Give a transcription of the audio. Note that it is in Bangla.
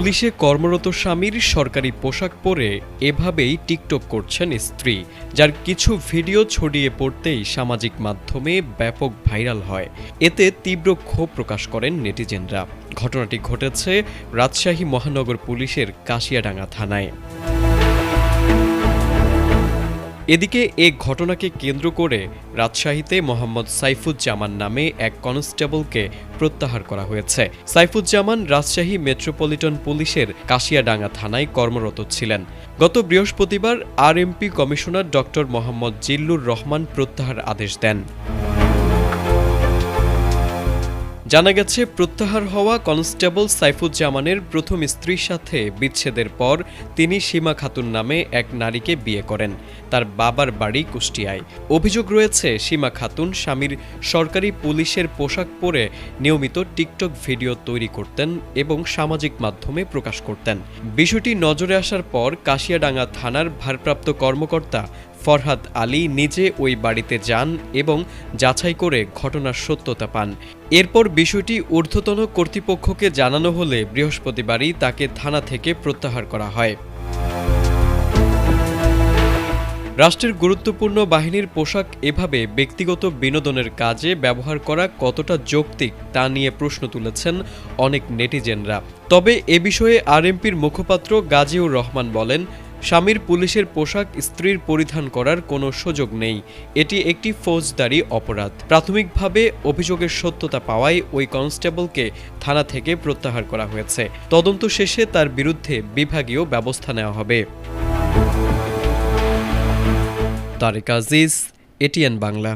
পুলিশে কর্মরত স্বামীর সরকারি পোশাক পরে এভাবেই টিকটক করছেন স্ত্রী, যার কিছু ভিডিও ছড়িয়ে পড়তেই সামাজিক মাধ্যমে ব্যাপক ভাইরাল হয়। এতে তীব্র ক্ষোভ প্রকাশ করেন নেটিজেনরা। ঘটনাটি ঘটেছে রাজশাহী মহানগর পুলিশের কাশিয়াডাঙ্গা থানায়। এদিকে এ ঘটনাকে কেন্দ্র করে রাজশাহীতে মোহাম্মদ সাইফুজ্জামান নামে এক কনস্টেবলকে প্রত্যাহার করা হয়েছে। সাইফুজ্জামান রাজশাহী মেট্রোপলিটন পুলিশের কাশিয়াডাঙ্গা থানায় কর্মরত ছিলেন। গত বৃহস্পতিবার RMP commissioner doctor Mohammad Zillur Rahman প্রত্যাহার আদেশ দেন। জানা গেছে, প্রত্যাহার হওয়া কনস্টেবল সাইফুজ্জামানের প্রথম স্ত্রীর সাথে বিচ্ছেদের পর তিনি সীমা খাতুন নামে এক নারীকে বিয়ে করেন। তার বাবার বাড়ি কুষ্টিয়ায়। অভিযোগ রয়েছে, সীমা খাতুন স্বামীর সরকারি পুলিশের পোশাক পরে নিয়মিত টিকটক ভিডিও তৈরি করতেন এবং সামাজিক মাধ্যমে প্রকাশ করতেন। বিষয়টি নজরে আসার পর কাশিয়াডাঙ্গা থানার ভারপ্রাপ্ত কর্মকর্তা ফরহাদ আলী নিজে ওই বাড়িতে যান এবং যাচাই করে ঘটনার সত্যতা পান। এরপর বিষয়টি ঊর্ধ্বতন কর্তৃপক্ষকে জানানো হলে বৃহস্পতিবারই তাকে থানা থেকে প্রত্যাহার করা হয়। রাষ্ট্রের গুরুত্বপূর্ণ বাহিনীর পোশাক এভাবে ব্যক্তিগত বিনোদনের কাজে ব্যবহার করা কতটা যৌক্তিক তা নিয়ে প্রশ্ন তুলেছেন অনেক নেটিজেনরা। তবে এ বিষয়ে আরএমপির মুখপাত্র গাজীউর রহমান বলেন, স্বামীর পুলিশের পোশাক স্ত্রীর পরিধান করার কোনো সুযোগ নেই। এটি একটি ফৌজদারি অপরাধ। প্রাথমিকভাবে অভিযোগের সত্যতা পাওয়ায় ওই কনস্টেবলকে থানা থেকে প্রত্যাহার করা হয়েছে। তদন্ত শেষে তার বিরুদ্ধে বিভাগীয় ব্যবস্থা নেওয়া হবে। তারেক আজিজ, এটিএন বাংলা।